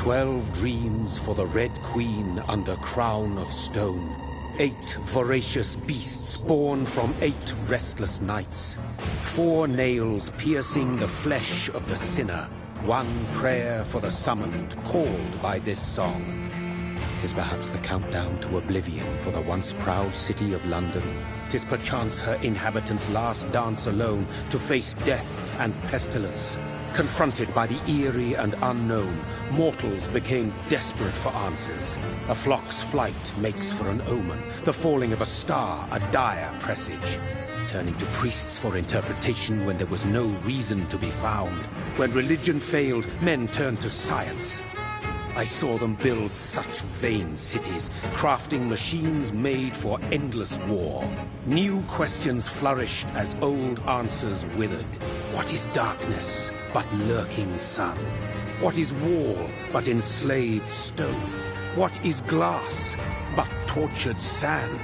12 dreams for the Red Queen under crown of stone. 8 voracious beasts born from 8 restless nights. 4 nails piercing the flesh of the sinner. 1 prayer for the summoned, called by this song. 'Tis perhaps the countdown to oblivion for the once proud city of London. 'Tis perchance her inhabitants' last dance alone to face death and pestilence. Confronted by the eerie and unknown, mortals became desperate for answers. A flock's flight makes for an omen, the falling of a star a dire presage. Turning to priests for interpretation when there was no reason to be found. When religion failed, men turned to science. I saw them build such vain cities, crafting machines made for endless war. New questions flourished as old answers withered. What is darkness but lurking sun? What is wall but enslaved stone? What is glass but tortured sand?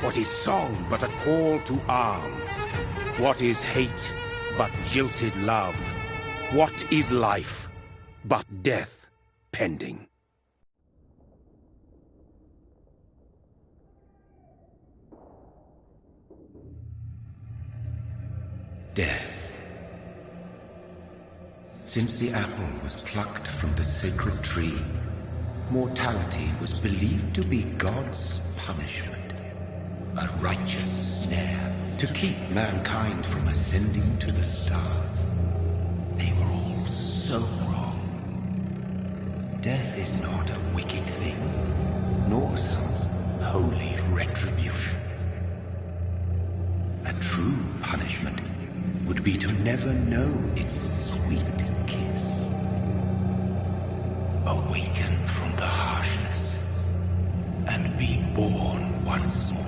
What is song but a call to arms? What is hate but jilted love? What is life but death pending? Death. Since the apple was plucked from the sacred tree, mortality was believed to be God's punishment, a righteous snare to keep mankind from ascending to the stars. They were all so wrong. Death is not a wicked thing, nor some holy retribution. A true punishment would be to never know its sweet kiss. Awaken from the harshness and be born once more.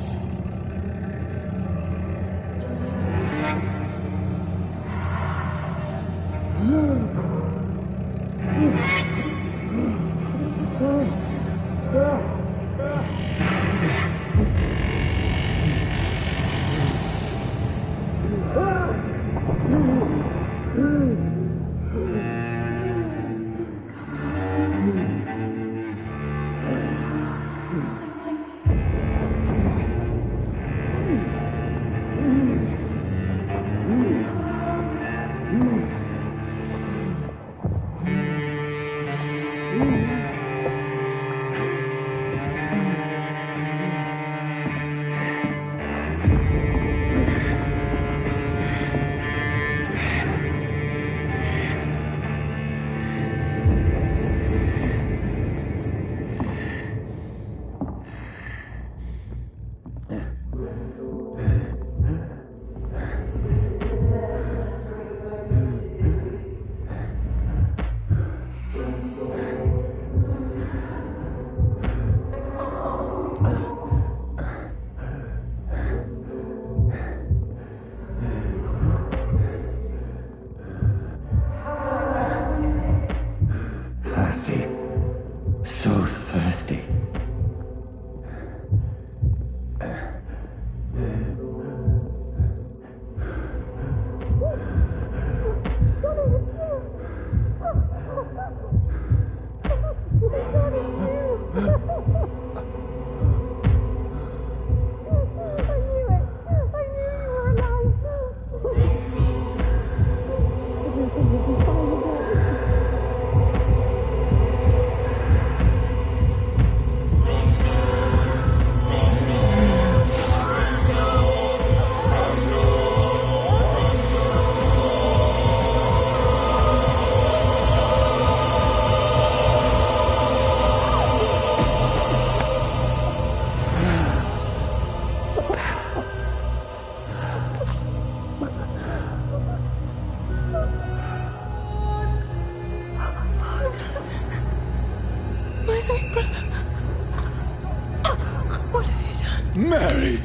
Mary!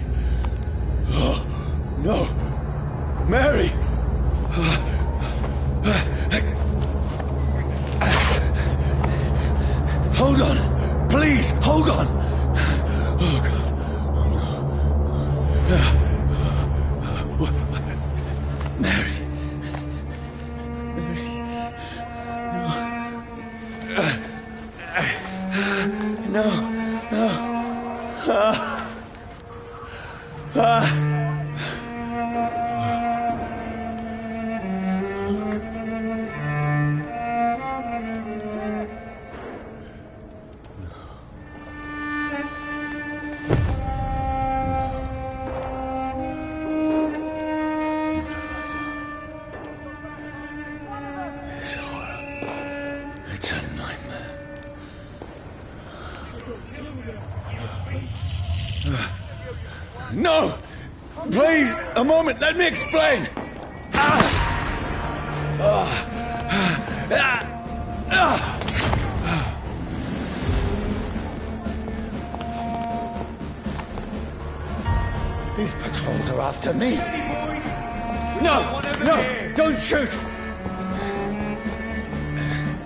Oh, no! Mary! Hold on! Please, hold on! Oh, God. Oh, no. Mary. Mary. No. No. This horror. It's a nightmare. No! Please, a moment, let me explain! These patrols are after me. No! No! Don't shoot!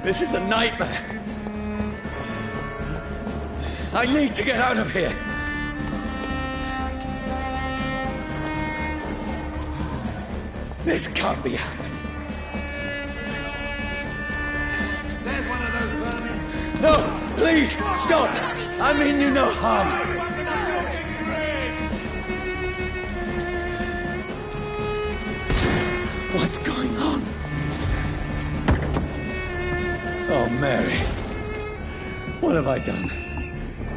This is a nightmare. I need to get out of here. This can't be happening. There's one of those vermin. No! Please, stop! I mean you no harm. What's going on? Oh, Mary. What have I done?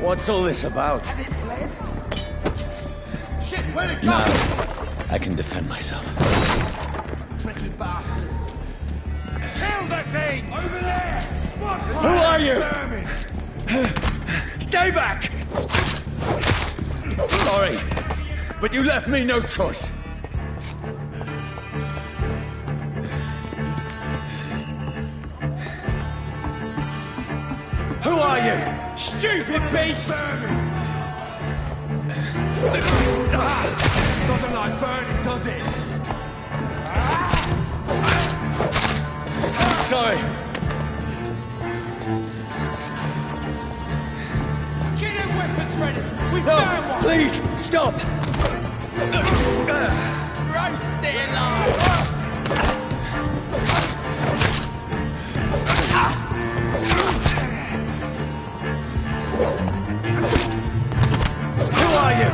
What's all this about? Has it fled? Shit, where'd it go? Now, I can defend myself. Tricky bastards. Kill that thing! Over there! What? Who are you? Stay back! Sorry, but you left me no choice. Who are you? Stupid beast! Doesn't like burning, does it? Sorry. Get your weapons ready! We No, found one! please, stop! Right, stay alive! Who are you?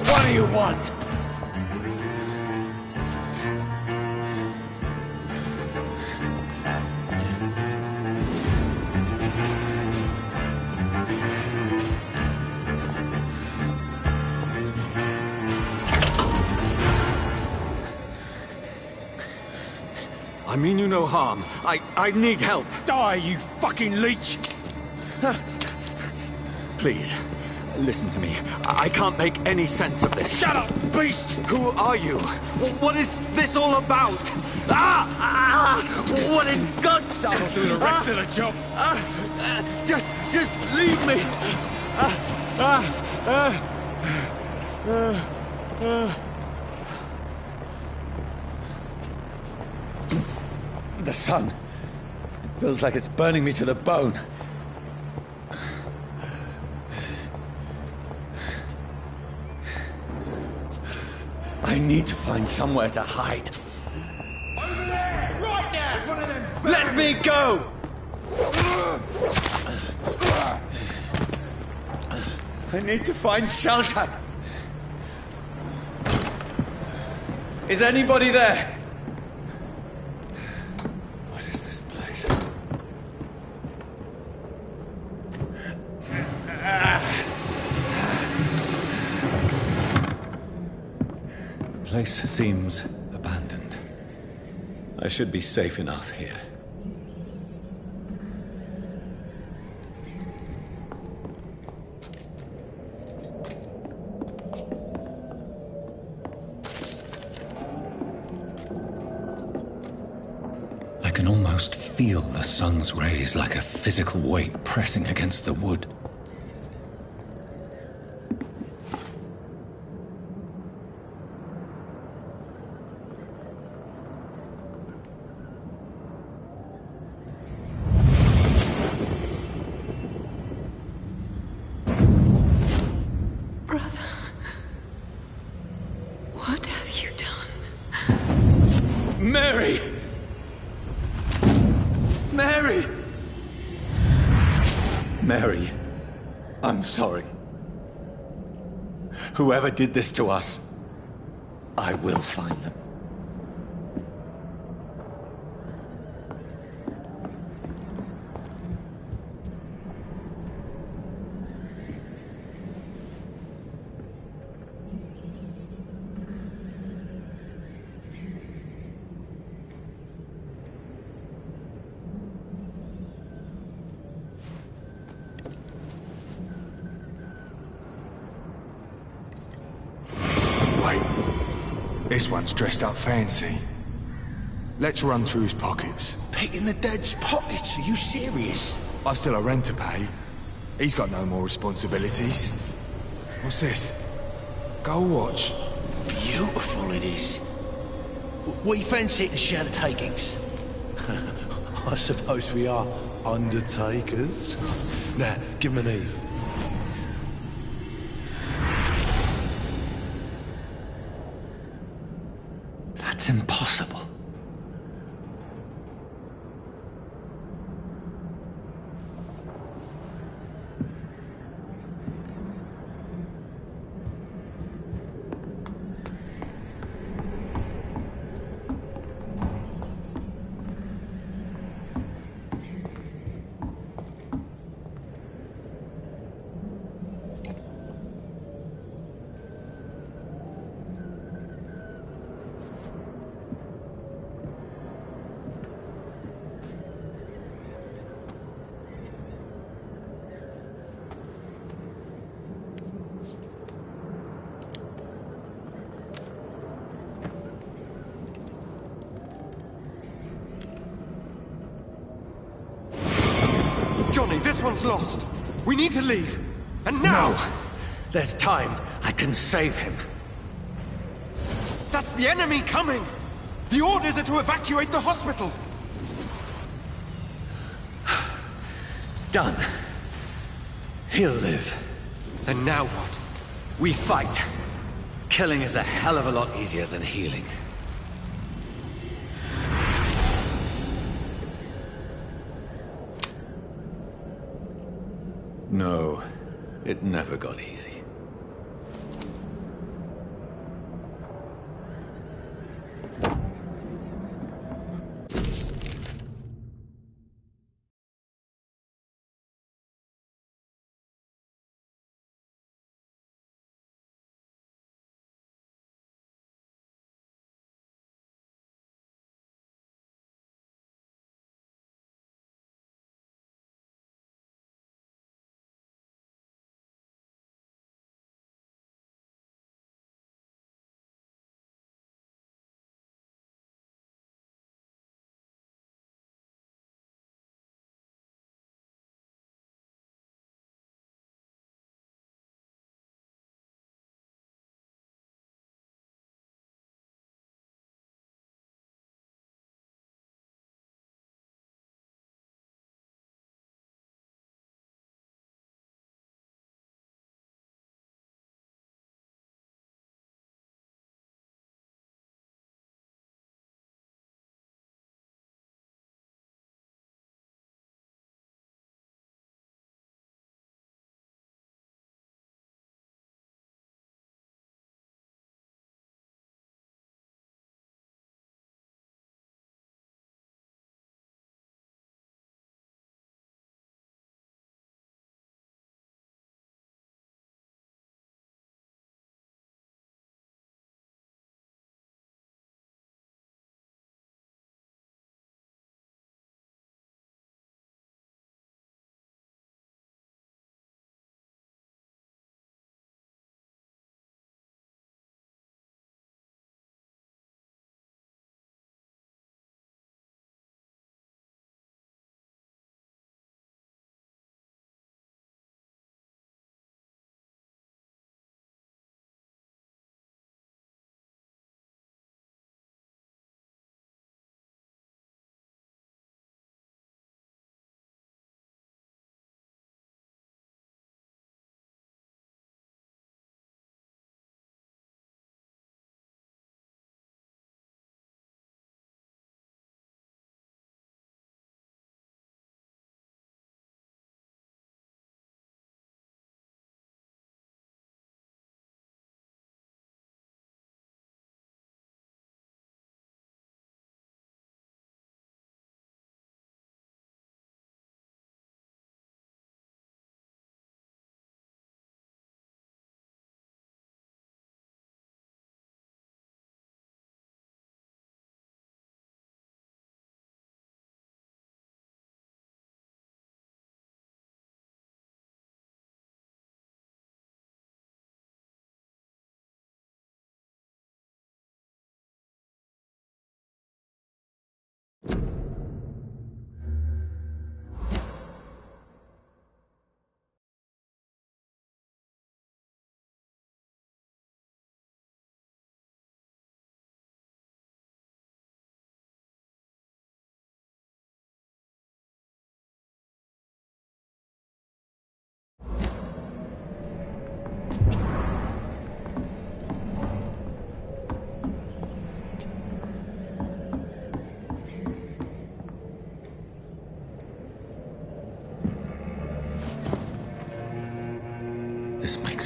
What do you want? I mean you no harm. I need help. Die, you fucking leech! Please, listen to me. I can't make any sense of this. Shut up, beast! Who are you? What is this all about? What in God's... That'll do the rest of the job. Just leave me. The sun. It feels like it's burning me to the bone. I need to find somewhere to hide. Over there! Right now! It's one of them. Let me go! I need to find shelter. Is anybody there? What is this place? The place seems abandoned. I should be safe enough here. I can almost almost feel the sun's rays like a physical weight pressing against the wood. Brother, what have you done? Mary! Mary! Mary, I'm sorry. Whoever did this to us, I will find them. Wait. This one's dressed up fancy. Let's run through his pockets. Picking the dead's pockets? Are you serious? I've still a rent to pay. He's got no more responsibilities. What's this? Gold watch. Beautiful it is. We fancy it to share the takings. I suppose we are undertakers. Now, give him an Eve. That's impossible. Johnny, this one's lost. We need to leave. And now! No! There's time. I can save him. That's the enemy coming! The orders are to evacuate the hospital! Done. He'll live. And now what? We fight. Killing is a hell of a lot easier than healing. No, it never got easy.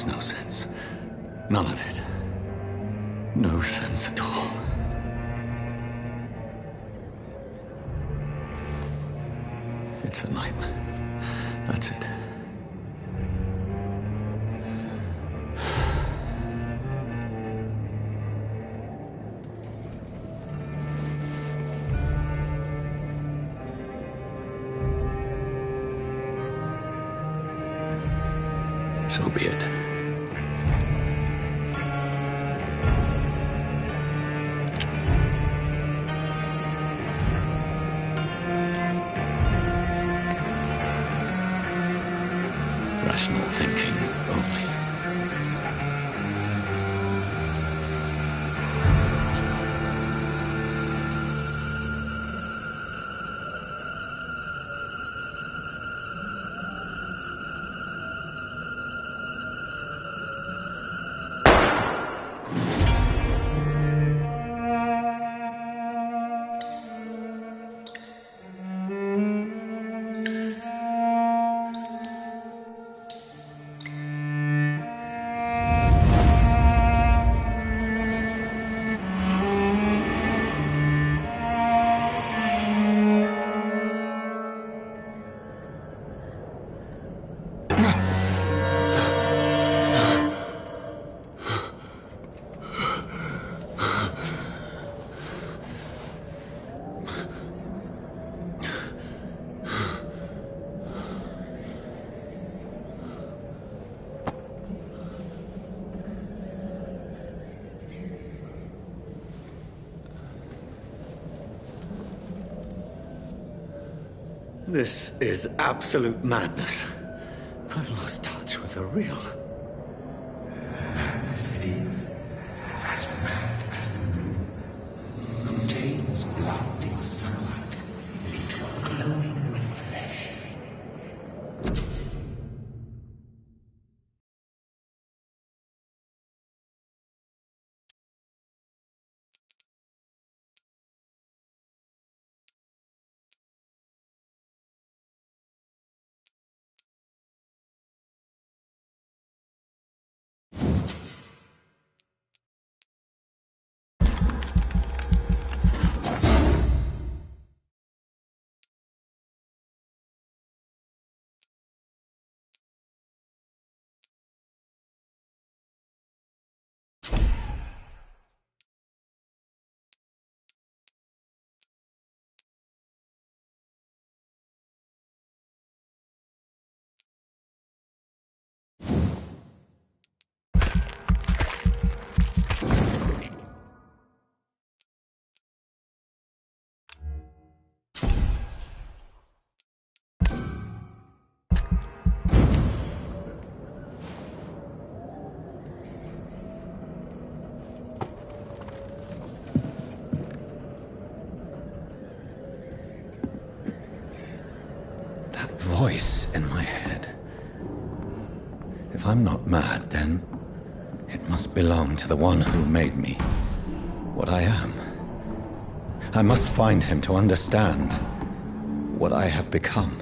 makes no sense. None of it. No sense at all. It's a nightmare. That's it. So be it. Rational thinking only. This is absolute madness. I've lost touch with the real. Madness it is. As mad as the moon. Obtains blinding sunlight into a glowing reflection. Voice in my head. If I'm not mad, then it must belong to the one who made me what I am. I must find him to understand what I have become.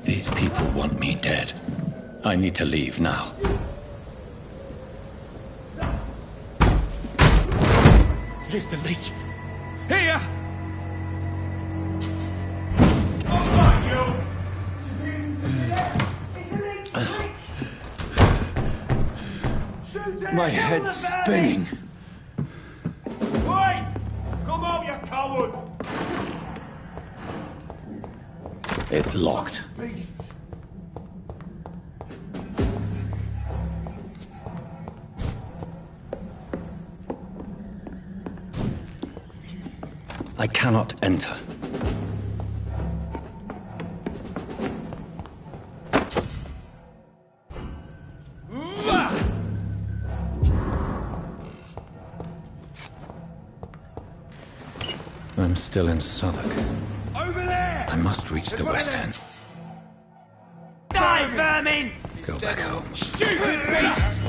These people want me dead. I need to leave now. Here's the leech. Here! My head's spinning. Wait! Come on, you coward! It's locked. I cannot enter. I'm still in Southwark. Over there! I must reach the West End. Die, vermin! Go back home. Stupid beast!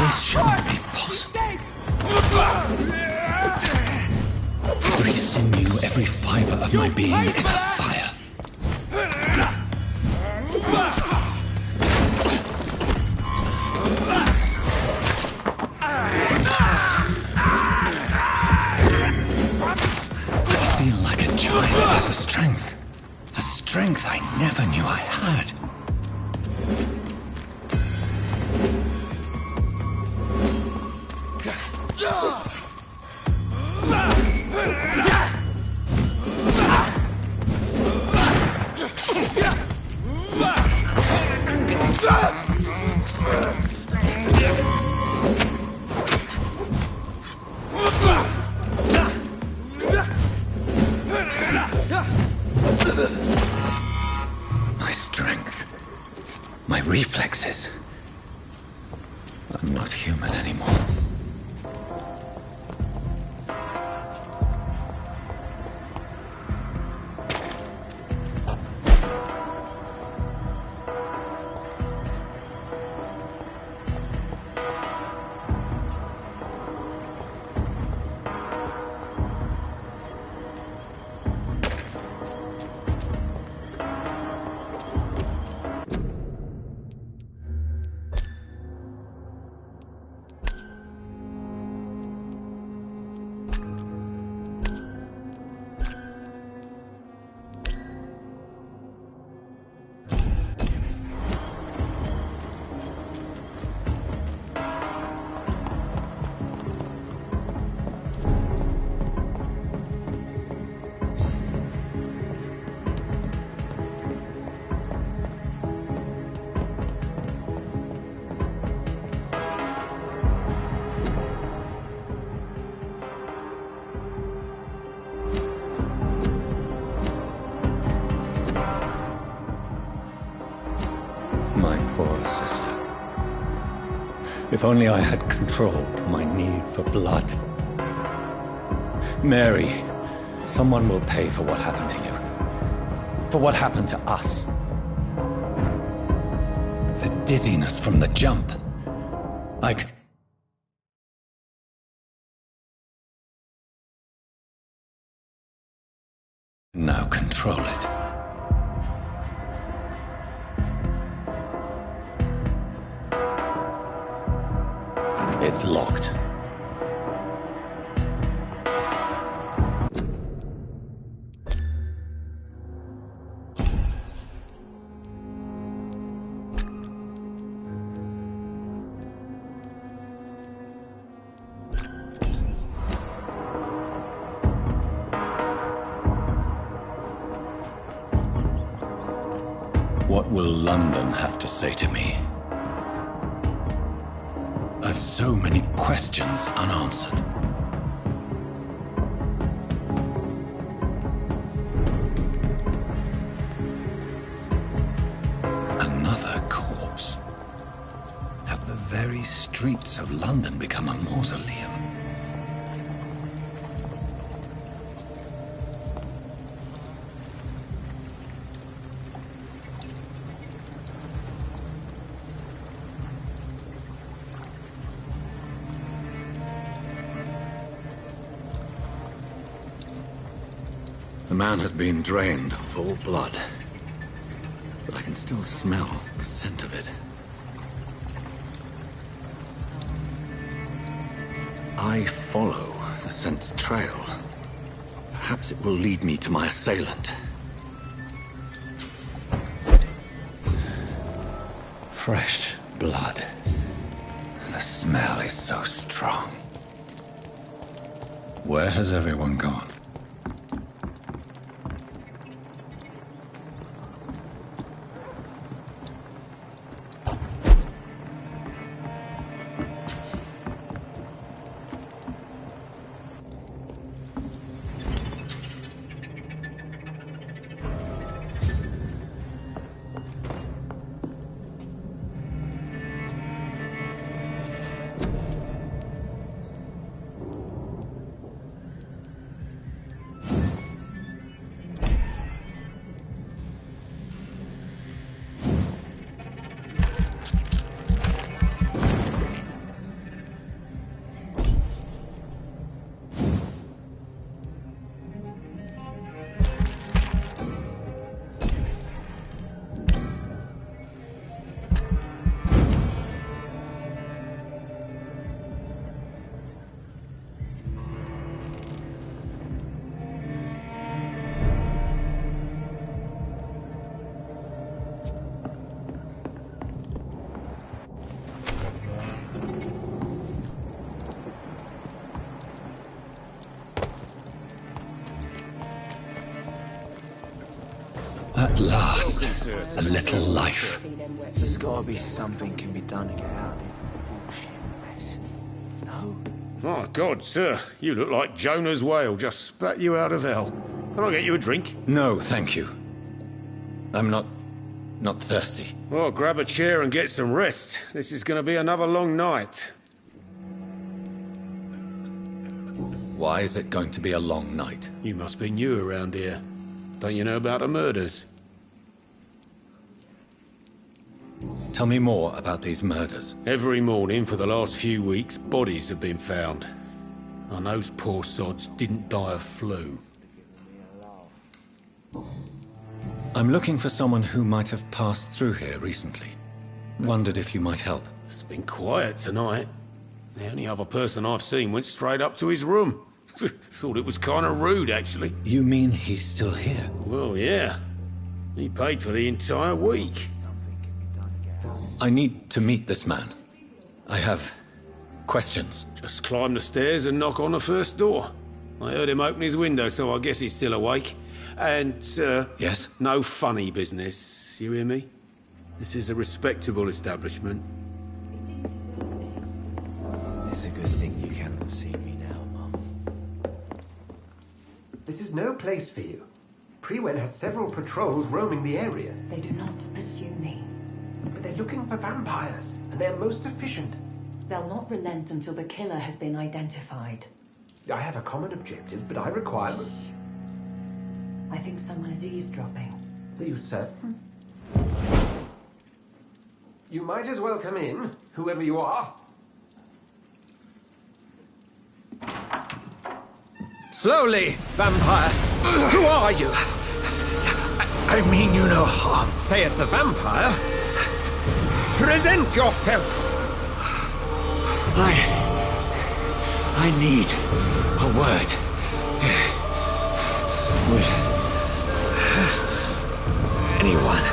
This shouldn't be possible. Every sinew, every fiber of my being is afire. I feel like a child that has a strength I never knew I had. My strength, my reflexes. I'm not human anymore. My poor sister. If only I had controlled my need for blood. Mary, someone will pay for what happened to you. For what happened to us. The dizziness from the jump. Now control it. It's locked. What will London have to say to me? I've so many questions unanswered. Another corpse. Have the very streets of London become a mausoleum? The man has been drained of all blood, but I can still smell the scent of it. I follow the scent's trail. Perhaps it will lead me to my assailant. Fresh blood. so strong. Where has everyone gone? At last, a little life. There's gotta be something can be done to get out of this. No? My God, sir, you look like Jonah's whale just spat you out of hell. Can I get you a drink? No, thank you. I'm not thirsty. Well, grab a chair and get some rest. This is going to be another long night. Why is it going to be a long night? You must be new around here. Don't you know about the murders? Tell me more about these murders. Every morning for the last few weeks, bodies have been found. And those poor sods didn't die of flu. I'm looking for someone who might have passed through here recently. Wondered if you might help. It's been quiet tonight. The only other person I've seen went straight up to his room. Thought it was kind of rude, actually. You mean he's still here? Well, yeah. He paid for the entire week. I need to meet this man. I have questions. Just climb the stairs and knock on the first door. I heard him open his window, so I guess he's still awake. And, Yes? no funny business. You hear me? This is a respectable establishment. It's a good thing you cannot see me now, Mum. This is no place for you. Prewen has several patrols roaming the area. They do not pursue me. But they're looking for vampires, and they're most efficient. They'll not relent until the killer has been identified. I have a common objective, but I require... I think someone is eavesdropping. Do you, sir? You might as well come in, whoever you are. Slowly, vampire. Who are you? I mean you no harm. Say it, the vampire. Present yourself. I need a word. With anyone.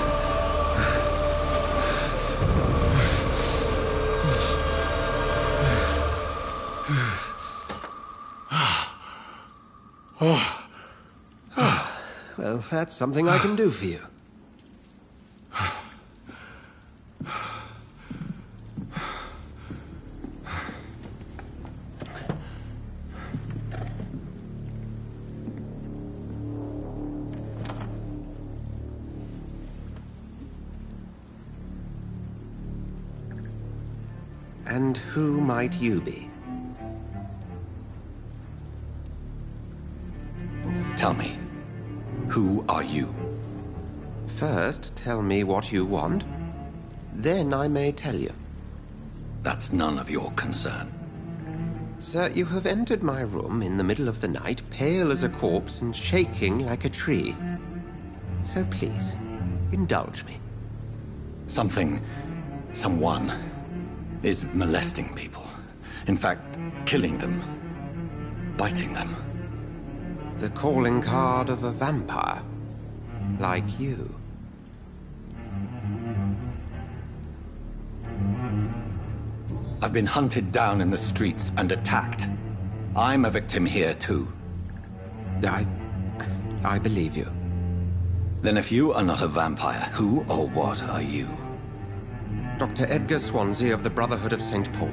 Well, that's something I can do for you. And who might you be? Tell me, who are you? First, tell me what you want. Then I may tell you. That's none of your concern. Sir, you have entered my room in the middle of the night, pale as a corpse and shaking like a tree. So please, indulge me. Someone is molesting people. In fact, killing them. Biting them. The calling card of a vampire. Like you. have been hunted down in the streets and attacked. I'm a victim here, too. I believe you. Then if you are not a vampire, who or what are you? Dr. Edgar Swansea of the Brotherhood of St. Paul.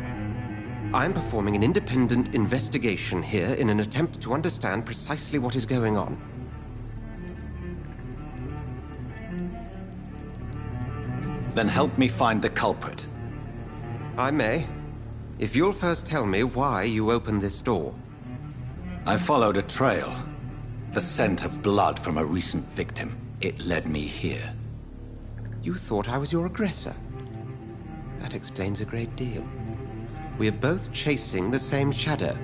I'm performing an independent investigation here in an attempt to understand precisely what is going on. Then help me find the culprit. I may, if you'll first tell me why you opened this door. I followed a trail. The scent of blood from a recent victim. It led me here. You thought I was your aggressor. That explains a great deal. We are both chasing the same shadow.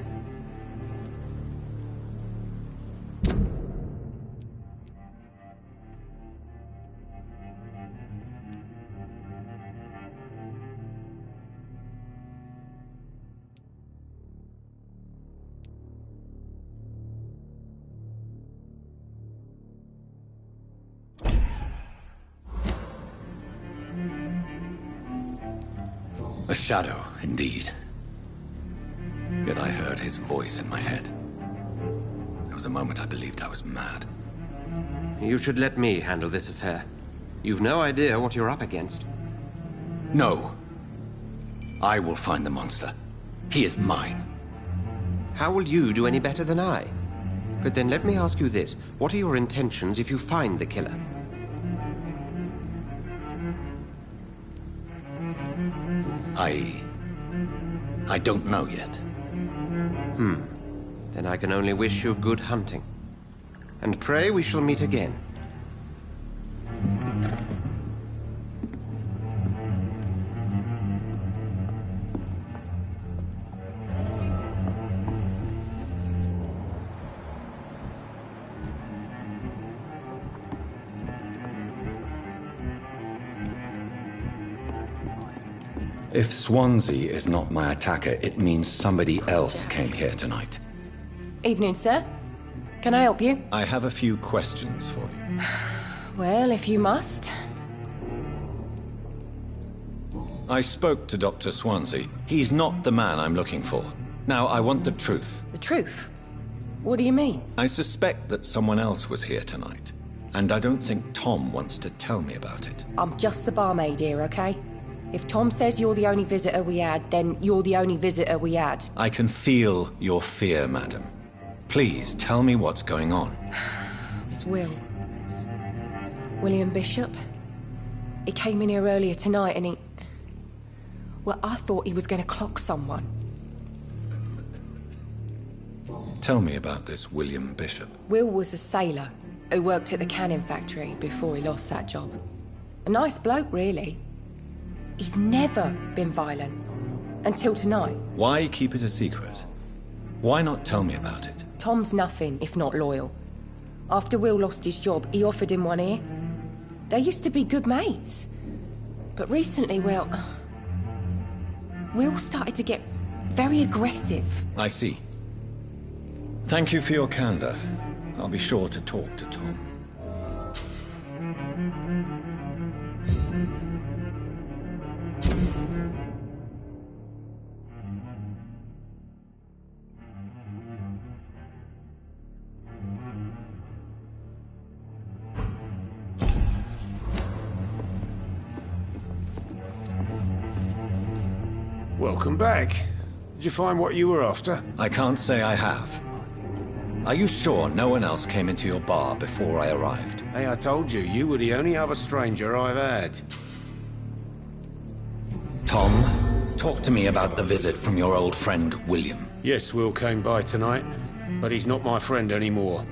A shadow, indeed. Yet I heard his voice in my head. There was a moment I believed I was mad. You should let me handle this affair. You've no idea what you're up against. No. I will find the monster. He is mine. How will you do any better than I? But then let me ask you this. What are your intentions if you find the killer? I don't know yet. Then I can only wish you good hunting. And pray we shall meet again. If Swansea is not my attacker, it means somebody else came here tonight. Evening, sir. Can I help you? I have a few questions for you. Well, if you must. I spoke to Dr. Swansea. He's not the man I'm looking for. Now, I want the truth. The truth? What do you mean? I suspect that someone else was here tonight. And I don't think Tom wants to tell me about it. I'm just the barmaid here, okay? If Tom says you're the only visitor we had, then you're the only visitor we had. I can feel your fear, madam. Please, tell me what's going on. It's Will. William Bishop. He came in here earlier tonight and he... Well, I thought he was going to clock someone. Tell me about this William Bishop. Will was a sailor who worked at the canning factory before he lost that job. A nice bloke, really. He's never been violent. Until tonight. Why keep it a secret? Why not tell me about it? Tom's nothing if not loyal. After Will lost his job, he offered him one ear. They used to be good mates. But recently, well... Will started to get very aggressive. I see. Thank you for your candor. I'll be sure to talk to Tom. Welcome back. Did you find what you were after? I can't say I have. Are you sure no one else came into your bar before I arrived? Hey, I told you, you were the only other stranger I've had. Tom, talk to me about the visit from your old friend, William. Yes, Will came by tonight, but he's not my friend anymore.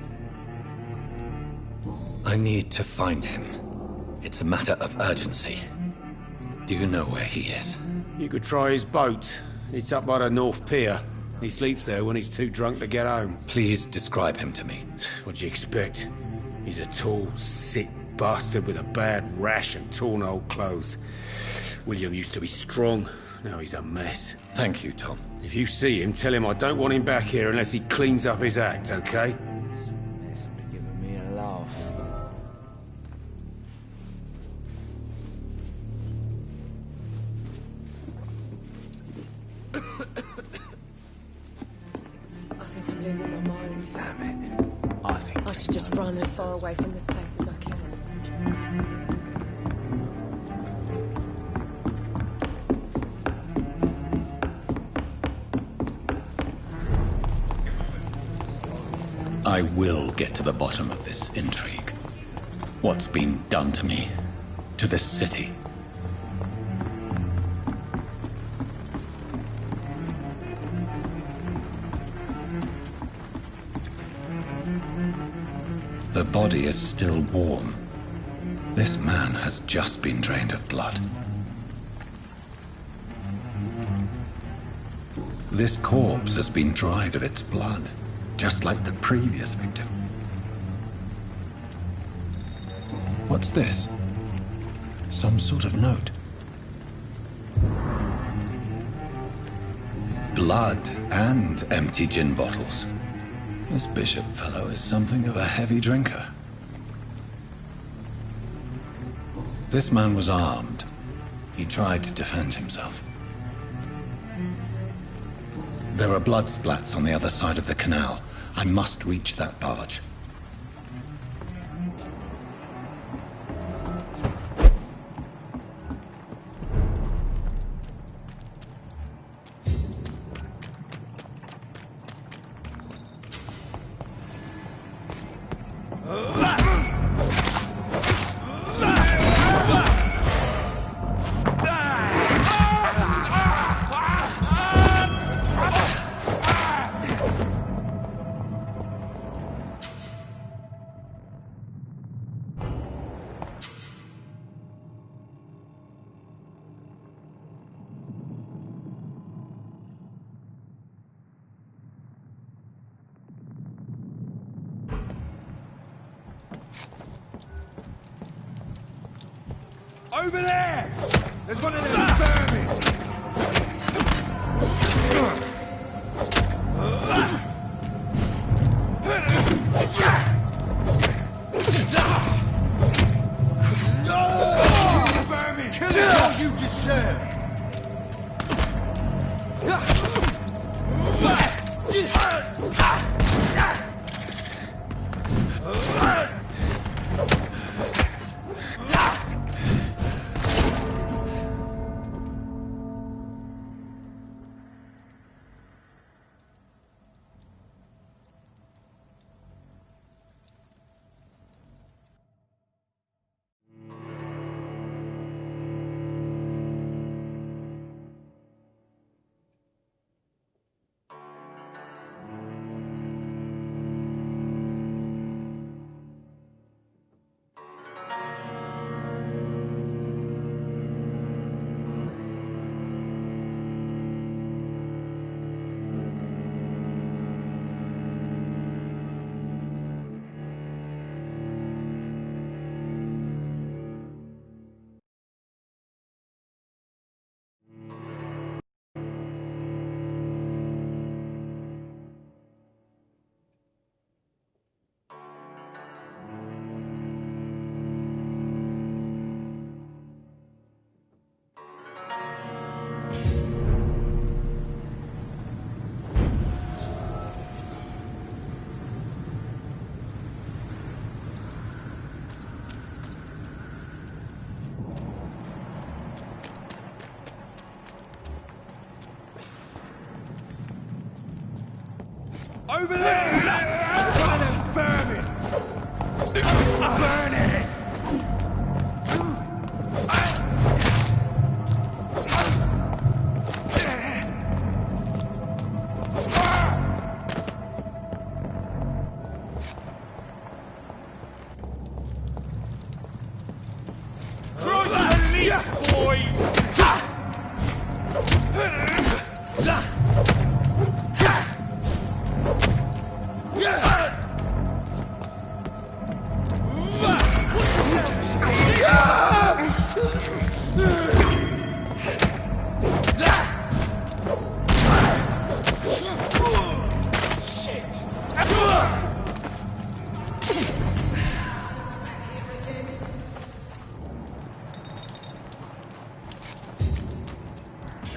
I need to find him. It's a matter of urgency. Do you know where he is? You could try his boat. It's up by the North Pier. He sleeps there when he's too drunk to get home. Please describe him to me. What do you expect? He's a tall, sick bastard with a bad rash and torn old clothes. William used to be strong. Now he's a mess. Thank you, Tom. If you see him, tell him I don't want him back here unless he cleans up his act, okay? Giving me a laugh. I'm losing my mind. Damn it. I think I should just run as far away from this place as I can. I will get to the bottom of this intrigue. What's been done to me, to this city. The body is still warm. This man has just been drained of blood. This corpse has been dried of its blood, just like the previous victim. What's this? Some sort of note. Blood and empty gin bottles. This bishop fellow is something of a heavy drinker. This man was armed. He tried to defend himself. There are blood splats on the other side of the canal. I must reach that barge. Over there! There's one of them vermin! Vermin! Kill it all you deserve! Over there! There's one of them vermin! Burn it! Throw the police, boys!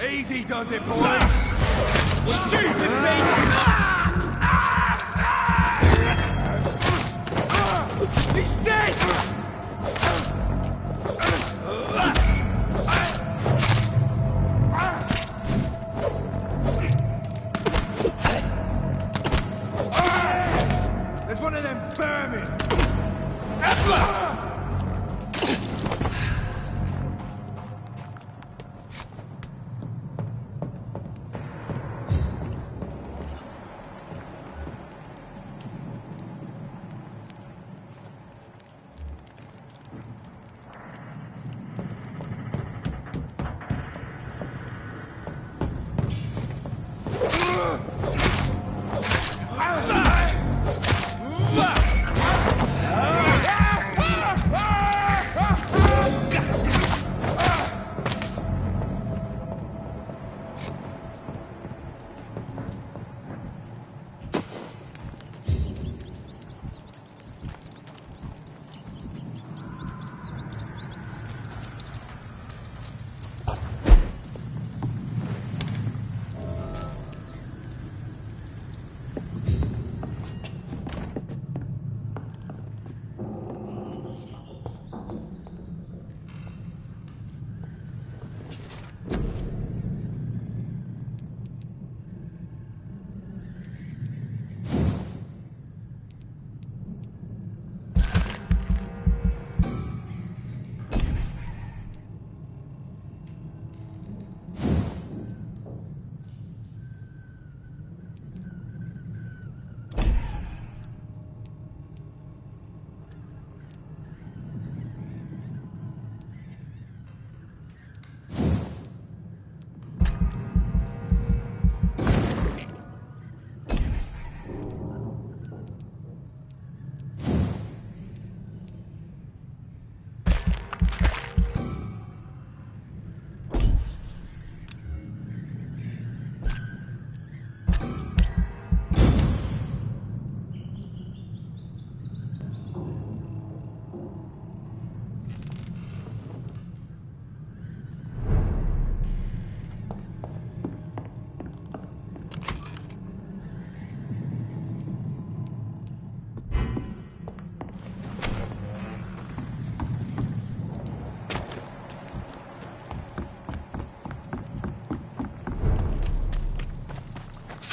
Easy does it, boys! Stupid beast!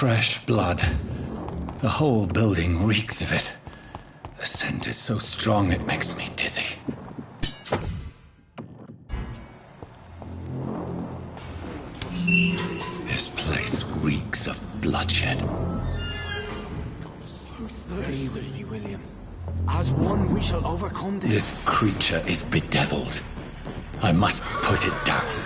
fresh blood. The whole building reeks of it. The scent is so strong it makes me dizzy. This place reeks of bloodshed. Stay with me, William. As one, we shall overcome this. This creature is bedeviled. I must put it down.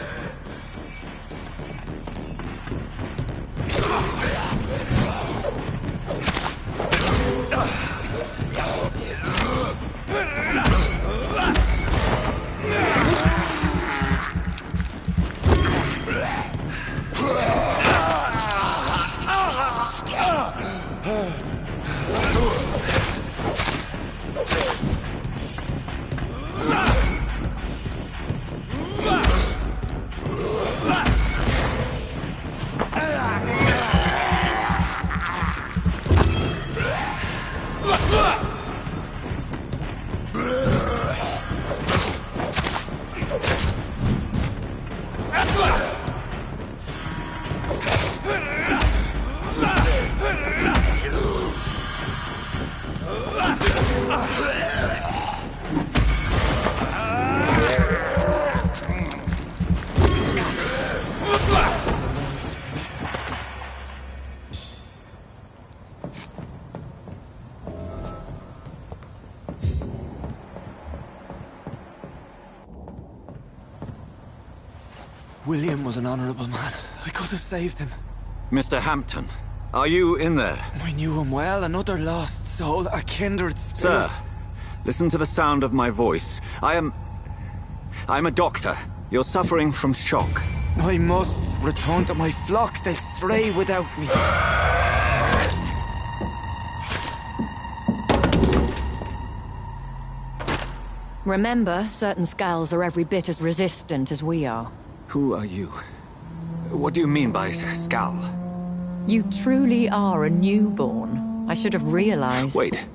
William was an honorable man. I could have saved him. Mr. Hampton, are you in there? I knew him well, another lost soul, a kindred spirit. Sir, listen to the sound of my voice. I'm a doctor. You're suffering from shock. I must return to my flock. They'll stray without me. Remember, certain skulls are every bit as resistant as we are. Who are you? What do you mean by skull? You truly are a newborn. I should have realized. Wait.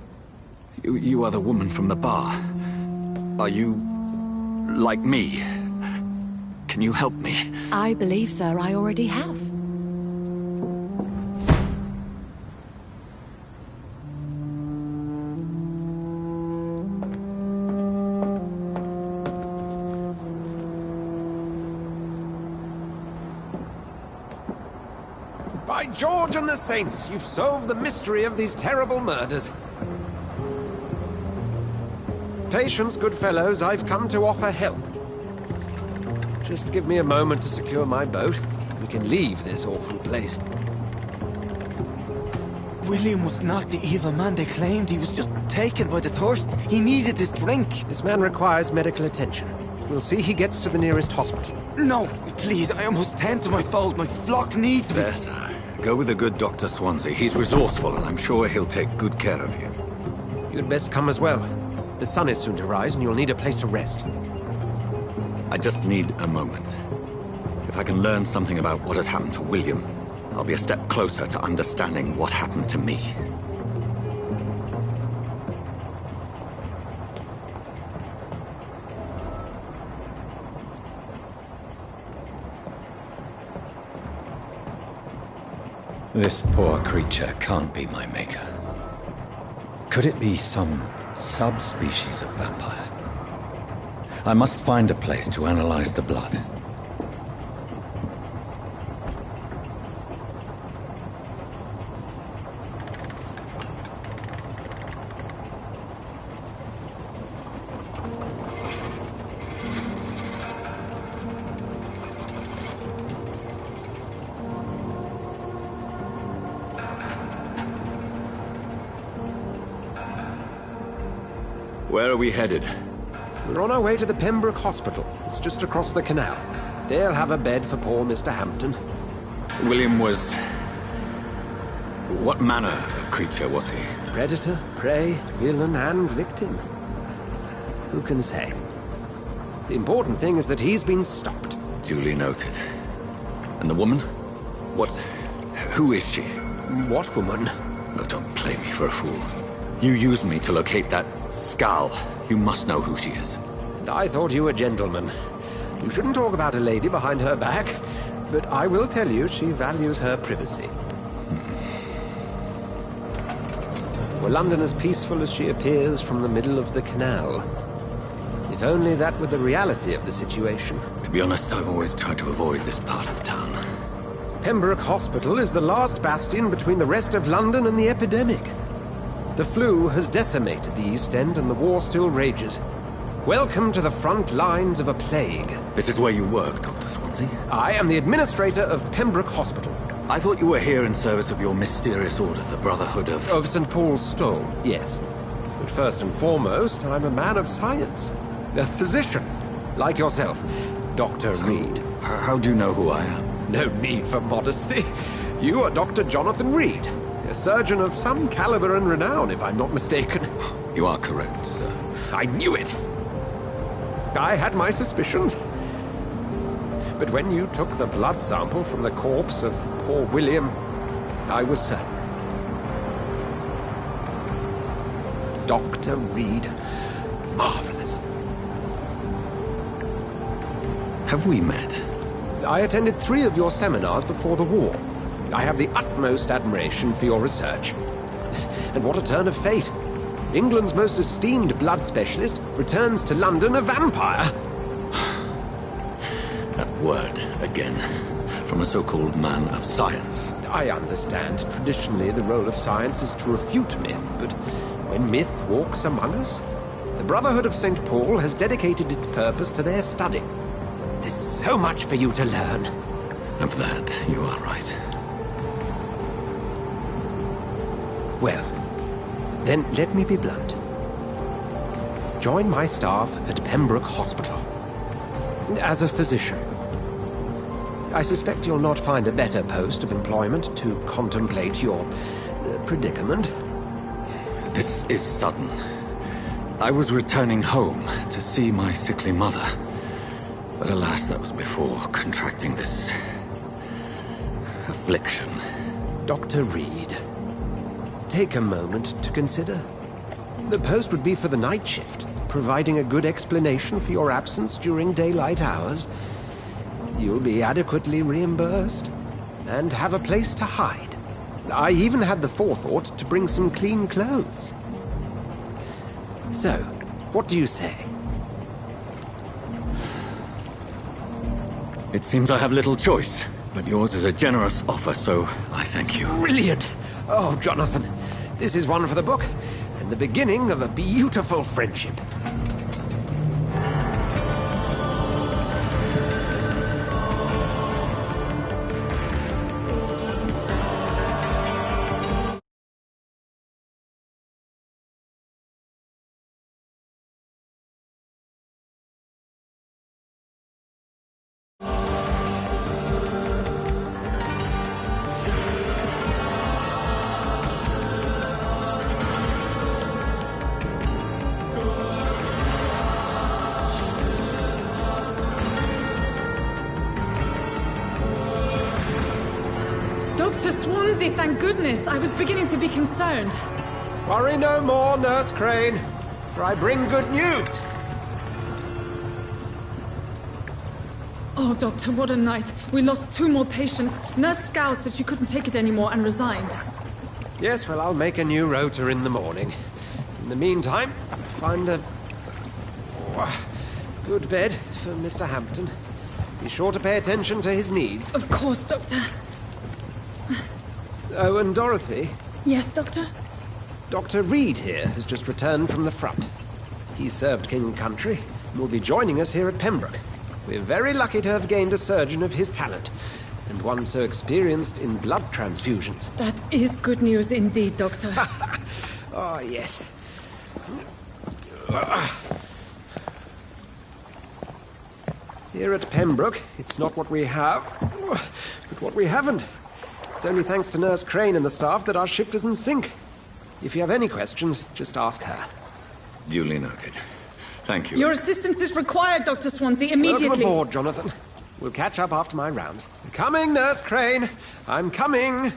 You are the woman from the bar. Are you like me? Can you help me? I believe, sir, I already have. By George and the Saints, you've solved the mystery of these terrible murders. Patience, good fellows, I've come to offer help. Just give me a moment to secure my boat. We can leave this awful place. William was not the evil man they claimed. He was just taken by the thirst. He needed this drink. This man requires medical attention. We'll see he gets to the nearest hospital. No, please, I must tend to my fold. My flock needs me. There, sir. Go with the good Dr. Swansea. He's resourceful, and I'm sure he'll take good care of you. You'd best come as well. The sun is soon to rise, and you'll need a place to rest. I just need a moment. If I can learn something about what has happened to William, I'll be a step closer to understanding what happened to me. This poor creature can't be my maker. Could it be some subspecies of vampire? I must find a place to analyze the blood. Where are we headed? We're on our way to the Pembroke Hospital. It's just across the canal. They'll have a bed for poor Mr. Hampton. William was... what manner of creature was he? Predator, prey, villain, and victim. Who can say? The important thing is that he's been stopped. Duly noted. And the woman? What... who is she? What woman? Oh, don't play me for a fool. You used me to locate that skull. You must know who she is. And I thought you a gentleman. You shouldn't talk about a lady behind her back, but I will tell you she values her privacy. Were London as peaceful as she appears from the middle of the canal? If only that were the reality of the situation. To be honest, I've always tried to avoid this part of town. Pembroke Hospital is the last bastion between the rest of London and the epidemic. The flu has decimated the East End and the war still rages. Welcome to the front lines of a plague. This is where you work, Dr. Swansea? I am the administrator of Pembroke Hospital. I thought you were here in service of your mysterious order, the Brotherhood of... Of St. Paul's Stole, yes. But first and foremost, I'm a man of science. A physician, like yourself, Dr. Reed. How do you know who I am? No need for modesty. You are Dr. Jonathan Reed, a surgeon of some caliber and renown, if I'm not mistaken. You are correct, sir. I knew it! I had my suspicions. But when you took the blood sample from the corpse of poor William, I was certain. Dr. Reed. Marvelous. Have we met? I attended 3 of your seminars before the war. I have the utmost admiration for your research. And what a turn of fate. England's most esteemed blood specialist returns to London a vampire. That word, again. From a so-called man of science. I understand. Traditionally, the role of science is to refute myth, but when myth walks among us, the Brotherhood of St. Paul has dedicated its purpose to their study. There's so much for you to learn. Of that, you are right. Well, then let me be blunt. Join my staff at Pembroke Hospital. As a physician. I suspect you'll not find a better post of employment to contemplate your predicament. This is sudden. I was returning home to see my sickly mother. But alas, that was before contracting this... affliction. Dr. Reed, take a moment to consider. The post would be for the night shift, providing a good explanation for your absence during daylight hours. You'll be adequately reimbursed, and have a place to hide. I even had the forethought to bring some clean clothes. So, what do you say? It seems I have little choice, but yours is a generous offer, so I thank you. Brilliant! Oh, Jonathan, this is one for the book, and the beginning of a beautiful friendship. Dr. Swansea, thank goodness. I was beginning to be concerned. Worry no more, Nurse Crane, for I bring good news. Oh, Doctor, what a night. We lost 2 more patients. Nurse Scow said she couldn't take it anymore and resigned. Yes, well, I'll make a new rota in the morning. In the meantime, find a good bed for Mr. Hampton. Be sure to pay attention to his needs. Of course, Doctor. Oh, and Dorothy? Yes, Doctor? Dr. Reed here has just returned from the front. He served King and Country and will be joining us here at Pembroke. We're very lucky to have gained a surgeon of his talent, and one so experienced in blood transfusions. That is good news indeed, Doctor. Oh, yes. Here at Pembroke, it's not what we have, but what we haven't. It's only thanks to Nurse Crane and the staff that our ship doesn't sink. If you have any questions, just ask her. Duly noted. Thank you. Your assistance is required, Dr. Swansea, immediately. Welcome aboard, Jonathan. We'll catch up after my rounds. Coming, Nurse Crane. I'm coming.